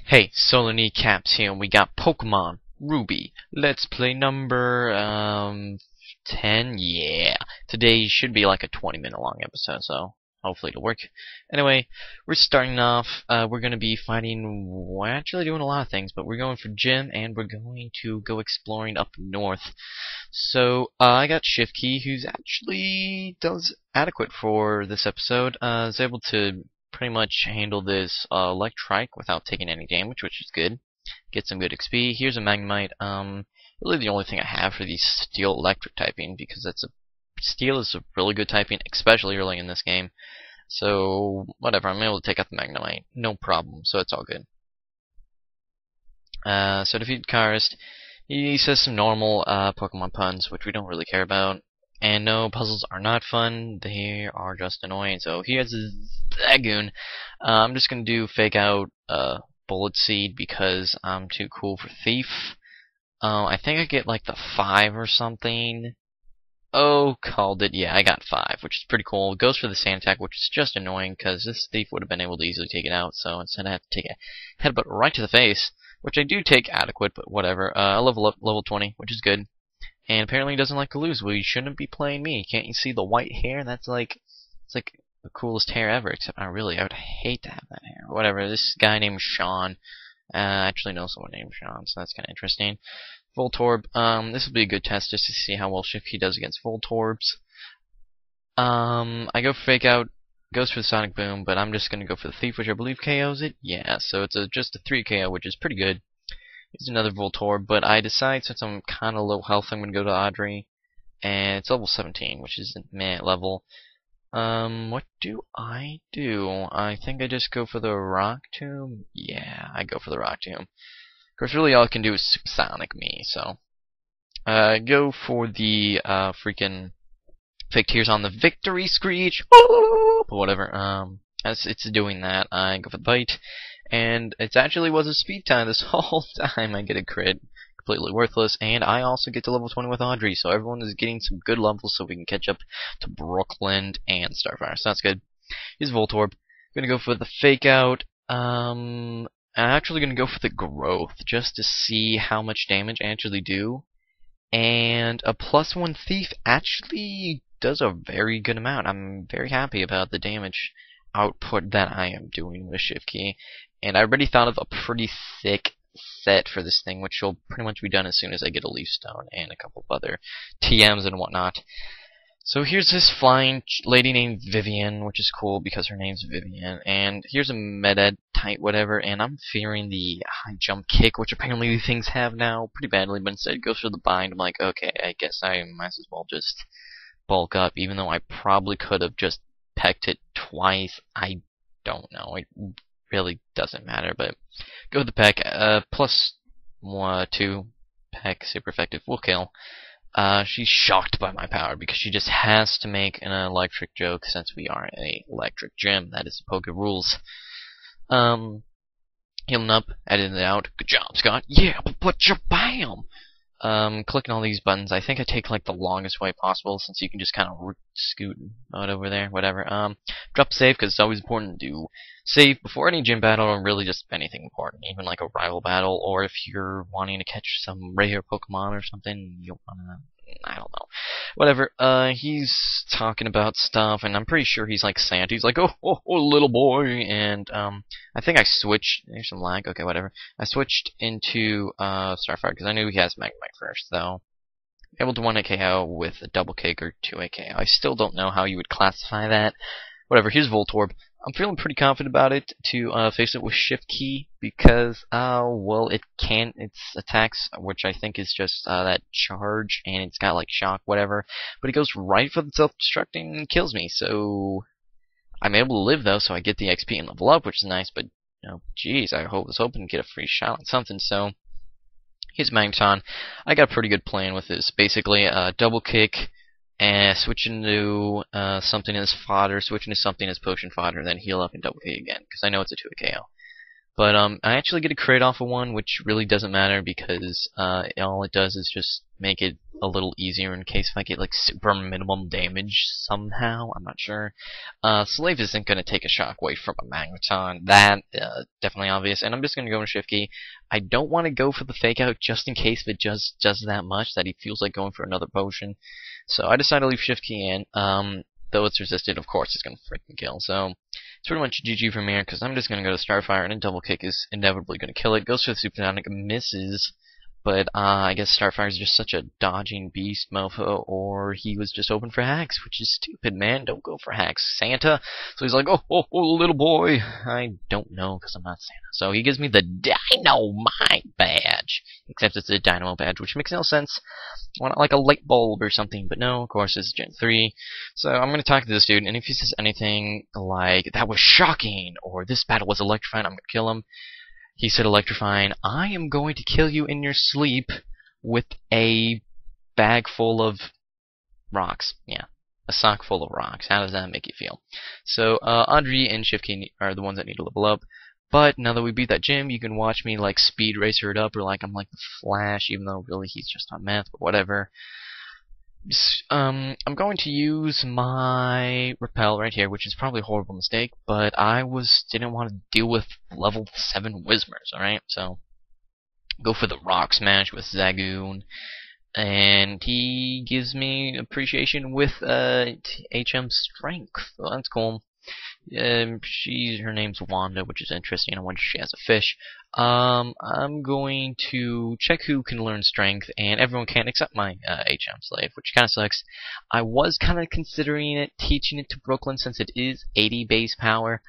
Hey, Solar Kneecaps here, and we got Pokemon Ruby. Let's play number 10. Yeah, today should be like a 20-minute long episode, so hopefully it'll work. Anyway, we're starting off. We're gonna be fighting. We're actually doing a lot of things, but we're going for gym, and we're going to go exploring up north. So I got Shifty, who's actually does adequate for this episode. Is able to pretty much handle this Electrike without taking any damage, which is good. Get some good XP. Here's a Magnemite. Really the only thing I have for the Steel Electric typing, because Steel is a really good typing, especially early in this game. So whatever, I'm able to take out the Magnemite, no problem. So it's all good. So defeat Karst. He says some normal Pokemon puns, which we don't really care about. And no, puzzles are not fun, they are just annoying. So here's a Zagoon. I'm just gonna do fake out Bullet Seed because I'm too cool for Thief. I think I get like the 5 or something. Oh, called it. Yeah, I got 5, which is pretty cool. It goes for the Sand Attack, which is just annoying because this Thief would have been able to easily take it out. So instead I have to take a headbutt right to the face, which I do take adequate, but whatever. I level up level 20, which is good. And apparently he doesn't like to lose. Well, you shouldn't be playing me. Can't you see the white hair? It's like the coolest hair ever. Except I would hate to have that hair. Whatever. This guy named Sean. I actually know someone named Sean, so that's kind of interesting. Voltorb. This will be a good test just to see how well Shifty does against Voltorbs. I go for Fake Out. Goes for the Sonic Boom, but I'm just gonna go for the Thief, which I believe KOs it. Yeah, so it's just a 3 KO, which is pretty good. Here's another Voltorb, but I decide since I'm kind of low health, I'm going to go to Audrey. And it's level 17, which is the meh level. What do? I think I just go for the Rock Tomb. Yeah, I go for the Rock Tomb. Of course, really all I can do is Supersonic me, so. Go for the, freaking Fake Tears on the Victory Screech. But whatever, as it's doing that, I go for the Bite. And it actually was a speed time this whole time. I get a crit, completely worthless, and I also get to level 20 with Audrey, so everyone is getting some good levels so we can catch up to Brooklyn and Starfire, so that's good. Here's Voltorb. Gonna go for the Fake Out. I'm actually gonna go for the Growth, just to see how much damage I actually do. And a +1 Thief actually does a very good amount. I'm very happy about the damage output that I am doing with Shifty. And I already thought of a pretty thick set for this thing, which will pretty much be done as soon as I get a Leaf Stone and a couple of other TMs and whatnot. So here's this flying lady named Vivian, which is cool because her name's Vivian. And here's a Meded type whatever, and I'm fearing the high jump kick, which apparently these things have now pretty badly, but instead it goes for the bind. I'm like, okay, I guess I might as well just bulk up, even though I probably could have just pecked it twice. I don't know. It really doesn't matter, but go with the peck. +2 peck, super effective, will kill. She's shocked by my power because she just has to make an electric joke since we are a electric gym. That is the Poke rules. Healing up, editing it out. Good job, Scott. Yeah, but bam! Clicking all these buttons, I think I take like the longest way possible since you can just kind of scoot out over there, whatever. Drop save because it's always important to save before any gym battle or really just anything important, even like a rival battle, or if you're wanting to catch some rare Pokemon or something, you'll wanna, I don't know. Whatever, he's talking about stuff, and I'm pretty sure he's like Santa. He's like, oh, little boy, and, I think I switched, there's some lag, okay, whatever. I switched into, Starfire, because I knew he has Magnemite first, though. Able to 1 KO with a double kick or 2 KO. I still don't know how you would classify that. Whatever, here's Voltorb. I'm feeling pretty confident about it to face it with Shift Key because, well, its attacks, which I think is just that charge, and it's got like shock, whatever, but it goes right for the self-destructing and kills me, so I'm able to live though, so I get the XP and level up, which is nice, but, you know, geez, I was hoping to get a free shot on something, so here's Magneton. I got a pretty good plan with this, basically, double kick, and switch into something as fodder, switch into something as potion fodder, then heal up and double kick again, because I know it's a 2 KO. But I actually get a crit off of one, which really doesn't matter because all it does is just make it a little easier in case if I get like super minimum damage somehow. I'm not sure. Slave isn't going to take a shockwave from a magneton. That definitely obvious. And I'm just going to go in shift key. I don't want to go for the fake out just in case if it just does that much that he feels like going for another potion. So I decided to leave shift key in. Though it's resisted, of course, it's going to freaking kill. So it's pretty much GG from here because I'm just going to go to Starfire and a double kick is inevitably going to kill it. Goes for the Supersonic, misses. But I guess Starfire's just such a dodging beast, mofo, or he was just open for hacks, which is stupid, man. Don't go for hacks, Santa. So he's like, oh, little boy. I don't know, because I'm not Santa. So he gives me the Dynamite badge. Except it's a Dynamo badge, which makes no sense. I want like a light bulb or something, but no, of course, it's Gen 3. So I'm going to talk to this dude, and if he says anything like, that was shocking, or this battle was electrifying, I'm going to kill him. He said electrifying, I am going to kill you in your sleep with a bag full of rocks. Yeah, a sock full of rocks. How does that make you feel? So, Audrey and Shifty are the ones that need to level up. But now that we beat that gym, you can watch me like speed racer it up, or like I'm like the Flash, even though really he's just on meth, but whatever. I'm going to use my repel right here, which is probably a horrible mistake, but I didn't want to deal with level 7 Whismers, alright? So, go for the Rock Smash with Zagoon, and he gives me appreciation with HM Strength, so that's cool. Her name's Wanda, which is interesting. I wonder if she has a fish. I'm going to check who can learn strength, and everyone can't except my HM slave, which kind of sucks. I was kind of considering teaching it to Brooklyn since it is 80 base power.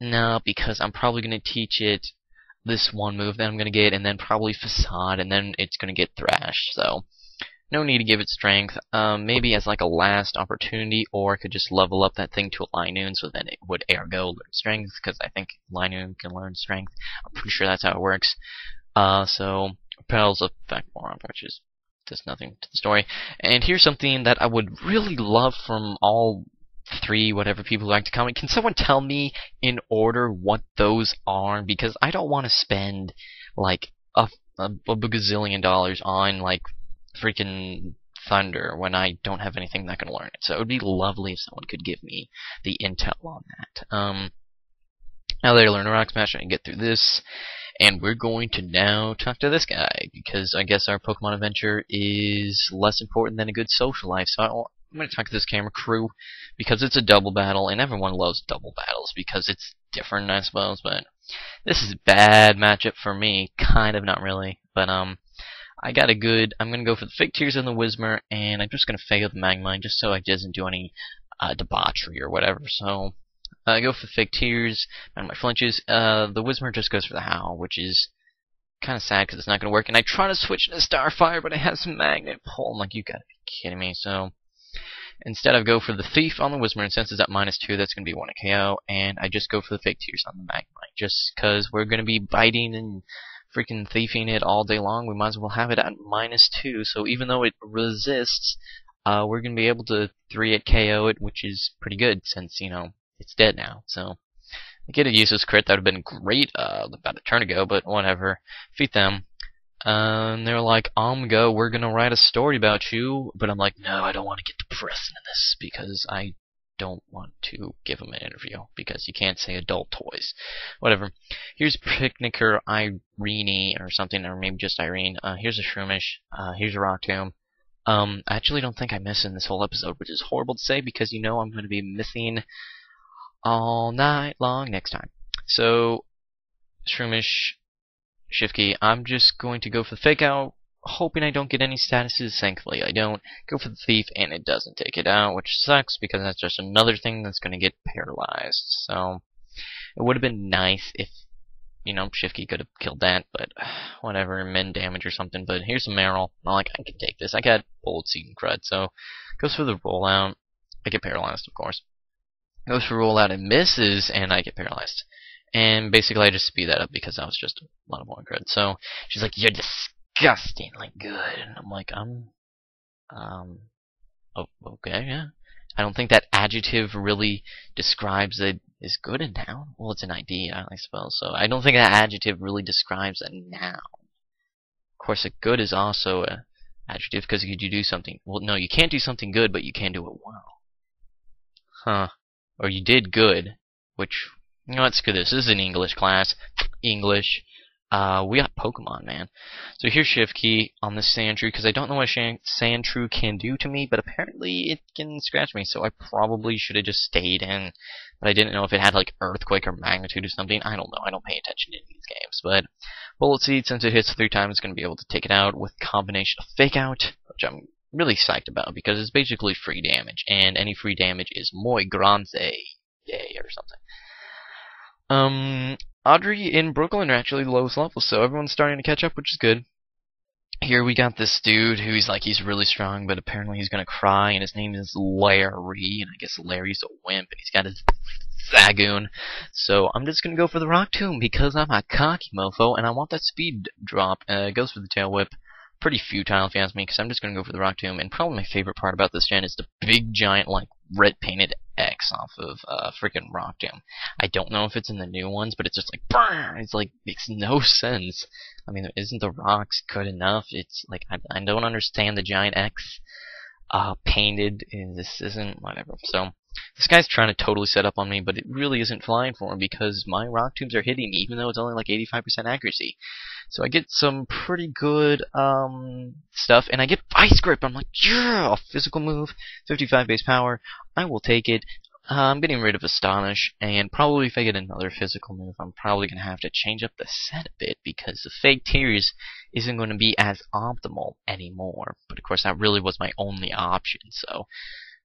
No, because I'm probably going to teach it this one move that I'm going to get, and then probably Facade, and then it's going to get Thrashed, so no need to give it strength. Maybe as like a last opportunity, or I could just level up that thing to a Linoon, so then it would ergo learn strength, because I think Linoon can learn strength. I'm pretty sure that's how it works. So, Repel's effect more, which is just nothing to the story. And here's something that I would really love from all 3, whatever people who like to comment. Can someone tell me in order what those are? Because I don't want to spend like a gazillion dollars on like freaking Thunder when I don't have anything that can learn it. So it would be lovely if someone could give me the intel on that. Now that I learn Rock Smash, I can get through this, and we're going to now talk to this guy, because I guess our Pokemon adventure is less important than a good social life. So I'm going to talk to this camera crew, because it's a double battle, and everyone loves double battles, because it's different, I suppose, but this is a bad matchup for me. Kind of, not really, but I got a good. I'm gonna go for the Fake Tears on the Whismer, and I'm just gonna fail the Magmine just so it doesn't do any debauchery or whatever. So I go for the Fake Tears and my flinches. The Whismer just goes for the Howl, which is kind of sad because it's not gonna work. And I try to switch to Starfire, but it has some Magnet pull. I'm like, you gotta be kidding me. So instead, I go for the Thief on the Whismer, and since it's at -2, that's gonna be 1 KO. And I just go for the Fake Tears on the Magmine, just because we're gonna be biting and freaking thiefing it all day long. We might as well have it at -2, so even though it resists, we're gonna be able to 3-hit KO it, which is pretty good since, you know, it's dead now. So I get a useless crit. That would have been great about a turn ago, but whatever. Defeat them. And they're like, go, we're gonna write a story about you, but I'm like, no, I don't want to get depressed into this, because I don't want to give him an interview, because you can't say adult toys. Whatever. Here's Picnicker Irene or something, or maybe just Irene. Here's a Shroomish. Here's a Rock Tomb. I actually don't think I miss in this whole episode, which is horrible to say, because you know I'm going to be missing all night long next time. So, Shroomish, Shifty, I'm just going to go for the Fake Out, hoping I don't get any statuses. Thankfully I don't. Go for the Thief, and it doesn't take it out, which sucks, because that's just another thing that's going to get paralyzed. So it would have been nice if, you know, Shifty could have killed that, but whatever, min damage or something. But here's a Meryl. Not like I can take this. I got Bullet Seed and Crud, so goes for the rollout. I get paralyzed, of course. Goes for rollout and misses, and I get paralyzed. And basically I just speed that up because that was just a lot of more Crud. So she's like, you're disgustingly good. And I'm like, oh, okay, yeah. I don't think that adjective really describes it as good a noun. Well, it's an idea, I suppose. So I don't think that adjective really describes a noun. Of course, a good is also Adjective, because could you do something? Well, no, you can't do something good, but you can do it well. Huh. Or you did good, which, let's do this. This is an English class. English. We got Pokemon, man. So here's Shift key on this Sandshrew, because I don't know what Sandshrew can do to me, but apparently it can scratch me, so I probably should have just stayed in. But I didn't know if it had, like, Earthquake or Magnitude or something. I don't know. I don't pay attention in these games. But Bullet Seed, since it hits 3 times, it's going to be able to take it out with combination of Fake Out, which I'm really psyched about, because it's basically free damage, and any free damage is muy grande, yay, or something. Audrey in Brooklyn are actually the lowest level, so everyone's starting to catch up, which is good. Here we got this dude who's like, he's really strong, but apparently he's gonna cry, and his name is Larry, and I guess Larry's a wimp, and he's got his Zagoon. So I'm just gonna go for the Rock Tomb, because I'm a cocky mofo, and I want that speed drop. It goes for the Tail Whip. Pretty futile if you ask me, because I'm just going to go for the Rock Tomb. And probably my favorite part about this gen is the big, giant, like, red painted X off of freaking Rock Tomb. I don't know if it's in the new ones, but it's just like, brrr! It's like, makes no sense. I mean, isn't the rocks good enough? It's like, I don't understand the giant X painted. This isn't, whatever. So, this guy's trying to totally set up on me, but it really isn't flying for him because my Rock Tombs are hitting me, even though it's only like 85% accuracy. So I get some pretty good stuff, and I get Vice Grip. I'm like, yeah, a physical move, 55 base power. I will take it. I'm getting rid of Astonish, and probably if I get another physical move, I'm probably going to have to change up the set a bit, because the Fake Tears isn't going to be as optimal anymore. But of course, that really was my only option, so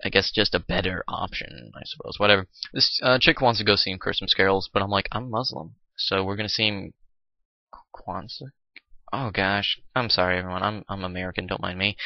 I guess just a better option, I suppose. Whatever. This chick wants to go see him curse some scarrels, but I'm like, I'm Muslim, so we're going to see him Kwanzaa? Oh gosh, I'm sorry everyone, I'm American, don't mind me.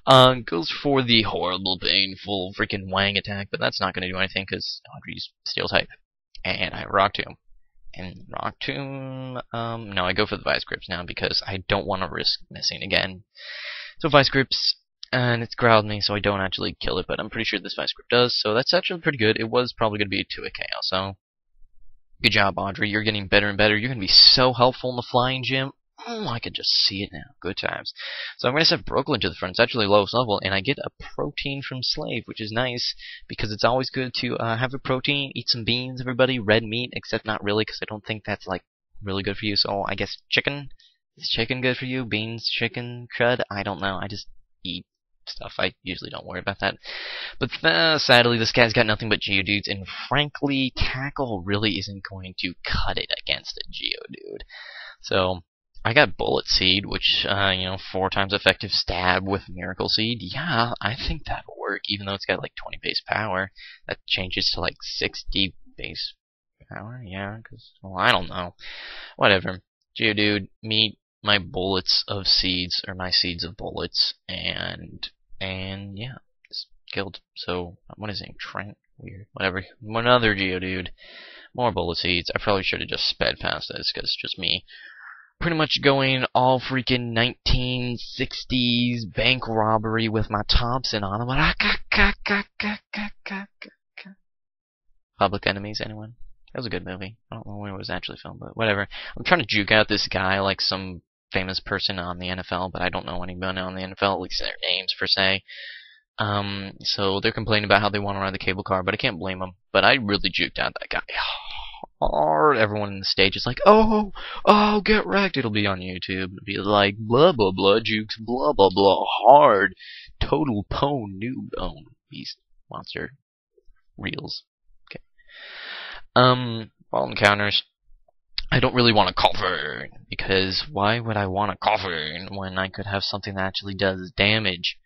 Goes for the horrible, painful, freaking Wang attack, but that's not going to do anything because Audrey's Steel type. And I Rock Tomb. And Rock Tomb, no, I go for the Vice Grips now because I don't want to risk missing again. So Vice Grips, and it's growled me, so I don't actually kill it, but I'm pretty sure this Vice Grip does, so that's actually pretty good. It was probably going to be a 2-hit KO, so good job, Audrey. You're getting better and better. You're going to be so helpful in the flying gym. I can just see it now. Good times. So I'm going to set Brooklyn to the front. It's actually lowest level, and I get a protein from Slave, which is nice, because it's always good to have a protein, eat some beans, everybody, red meat, except not really, because I don't think that's, like, really good for you. So I guess chicken? Is chicken good for you? Beans, chicken, crud? I don't know. I just eat stuff. I usually don't worry about that. But sadly, this guy's got nothing but Geodudes, and frankly, Tackle really isn't going to cut it against a Geodude. So I got Bullet Seed, which, 4 times effective stab with Miracle Seed. Yeah, I think that'll work, even though it's got like 20 base power. That changes to like 60 base power, yeah, because, well, I don't know. Whatever. Geodude, meet my bullets of seeds, or my seeds of bullets, and yeah, it's killed. So, what is his name? Trent? Weird. Whatever. Another Geodude. More bullet seeds. I probably should have just sped past this, because it's just me. Pretty much going all freaking 1960s bank robbery with my Thompson on him. Public Enemies, anyone? That was a good movie. I don't know where it was actually filmed, but whatever. I'm trying to juke out this guy like some famous person on the NFL, but I don't know anyone on the NFL, at least their names, per se. So they're complaining about how they want to ride the cable car, but I can't blame them. But I really juked out that guy. Or everyone in the stage is like, oh, get wrecked. It'll be on YouTube. It'll be like, blah, blah, blah, jukes, blah, blah, blah, hard, total pwn, noob, beast, monster, reels. Okay. Ball encounters. I don't really want a Cavern, because why would I want a Cavern when I could have something that actually does damage?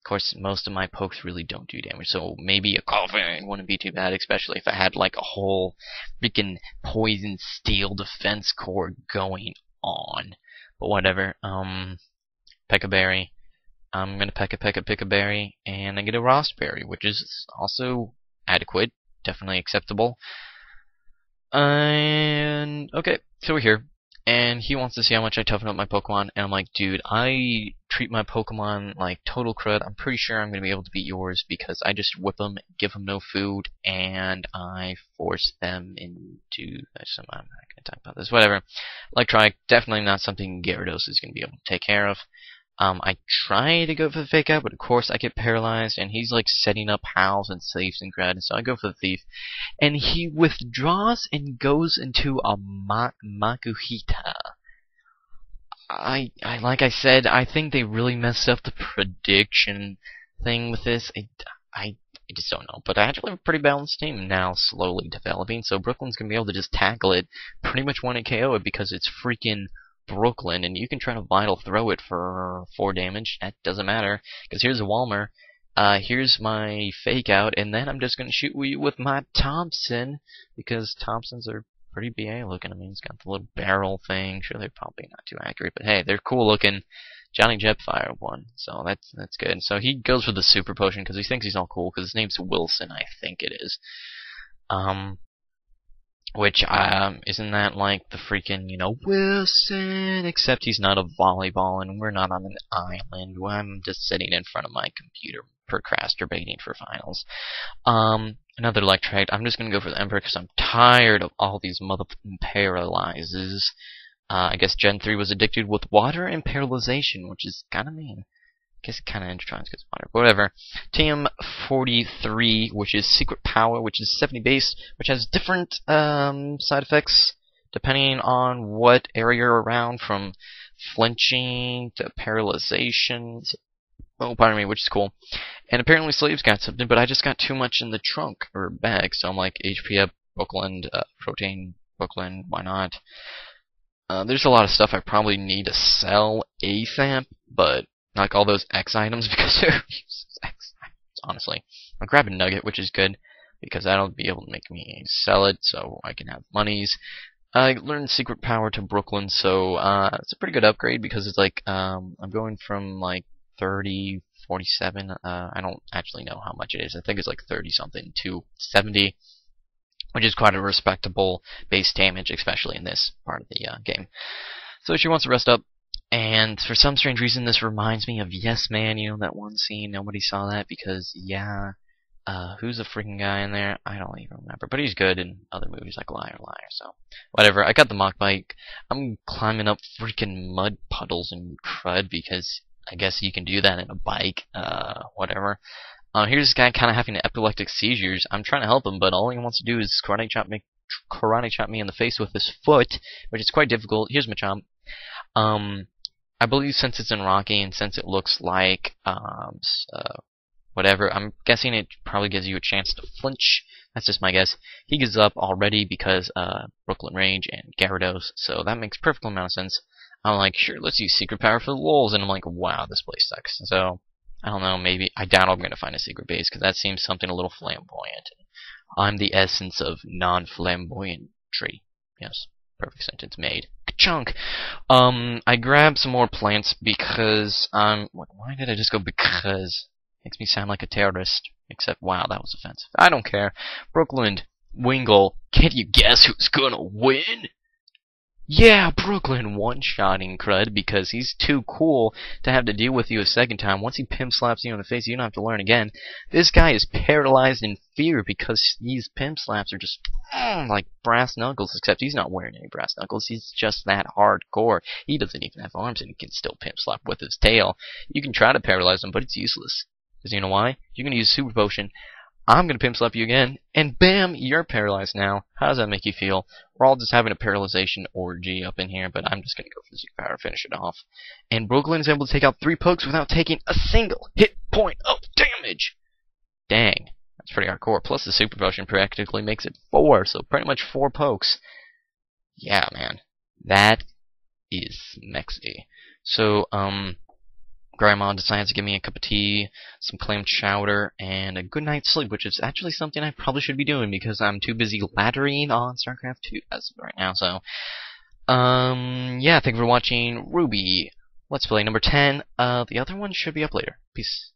Of course, most of my pokes really don't do damage, so maybe a Cavern wouldn't be too bad, especially if I had like a whole freaking poison steel defense core going on. But whatever. Peck a berry. I'm gonna peck a berry, and I get a Rostberry, which is also adequate, definitely acceptable. And okay, so we're here. And he wants to see how much I toughen up my Pokemon, and I'm like, dude, I treat my Pokemon like total crud. I'm pretty sure I'm going to be able to beat yours, because I just whip them, give them no food, and I force them into... I'm not going to talk about this, whatever. Electronic, definitely not something Gyarados is going to be able to take care of. I try to go for the fake out, but of course I get paralyzed, and he's like setting up house and safes and crud, so I go for the thief. And he withdraws and goes into a Makuhita. Like I said, I think they really messed up the prediction thing with this. I just don't know. But I actually have a pretty balanced team now, slowly developing, so Brooklyn's gonna be able to just tackle it, pretty much one-hit KO it, because it's freaking Brooklyn, and you can try to vital throw it for 4 damage. That doesn't matter, because here's a Walmer. Here's my fake out, and then I'm just gonna shoot you with my Thompson, because Thompsons are pretty BA looking. I mean, it's got the little barrel thing. Sure, they're probably not too accurate, but hey, they're cool looking. Johnny Jetfire one, so that's good. So he goes for the super potion because he thinks he's all cool because his name's Wilson, I think it is. Which isn't that like the freaking Wilson? Except he's not a volleyball, and we're not on an island. I'm just sitting in front of my computer, procrastinating for finals. Another Electrite. I'm just gonna go for the Emperor because I'm tired of all these motherfucking paralyzes. I guess Gen 3 was addicted with water and paralyzation, which is kind of mean. I guess it kind of intertwines because water. Whatever. TM43, which is Secret Power, which is 70 base, which has different side effects depending on what area you're around, from flinching to paralyzation. Oh, pardon me, which is cool. And apparently Slave's got something, but I just got too much in the trunk or bag, so I'm like, HP up, Brooklyn, Protein, Brooklyn, why not? There's a lot of stuff I probably need to sell ASAP, but like all those X items, because they're X items, honestly. I'll grab a Nugget, which is good, because that'll be able to make me sell it, so I can have monies. I learned Secret Power to Brooklyn, so it's a pretty good upgrade, because it's like, I'm going from like 30, 47, I don't actually know how much it is. I think it's like 30 something to 70, which is quite a respectable base damage, especially in this part of the game. So she wants to rest up, and for some strange reason this reminds me of Yes Man, that one scene. Nobody saw that because, yeah, who's the freaking guy in there? I don't even remember, but he's good in other movies like Liar Liar, so whatever. I got the mock bike. I'm climbing up freaking mud puddles and crud because I guess you can do that in a bike, whatever. Here's this guy kind of having epileptic seizures. I'm trying to help him, but all he wants to do is karate chop me in the face with his foot, which is quite difficult. Here's my chomp. I believe since it's in Rocky and since it looks like whatever, I'm guessing it probably gives you a chance to flinch. That's just my guess. He gives up already because Brooklyn Rage and Gyarados, so that makes perfect amount of sense. I'm like, sure, let's use Secret Power for the lulz, and I'm like, wow, this place sucks. So I don't know, maybe I doubt I'm gonna find a secret base because that seems something a little flamboyant. I'm the essence of non-flamboyantry. Yes, perfect sentence made. Ka-chunk! I grabbed some more plants because why did I just go because? Makes me sound like a terrorist. Except, wow, that was offensive. I don't care. Brooklyn, Wingle, can't you guess who's gonna win? Yeah, Brooklyn one-shotting crud because he's too cool to have to deal with you a second time. Once he pimp slaps you in the face, you don't have to learn again. This guy is paralyzed in fear because these pimp slaps are just like brass knuckles, except he's not wearing any brass knuckles. He's just that hardcore. He doesn't even have arms and he can still pimp slap with his tail. You can try to paralyze him, but it's useless. Because you know why? You're going to use Super Potion. I'm going to pimp slap you again, and bam, you're paralyzed now. How does that make you feel? We're all just having a paralyzation orgy up in here, but I'm just going to go for the Secret Power, finish it off. And Brooklyn is able to take out 3 pokes without taking a single hit point of damage. Dang, that's pretty hardcore. Plus the Super Potion practically makes it 4, so pretty much 4 pokes. Yeah, man, that is mexy. So, Grandma decides to give me a cup of tea, some clam chowder, and a good night's sleep, which is actually something I probably should be doing because I'm too busy laddering on StarCraft 2 as of right now. So, yeah, thank you for watching Ruby Let's Play number 10. The other one should be up later. Peace.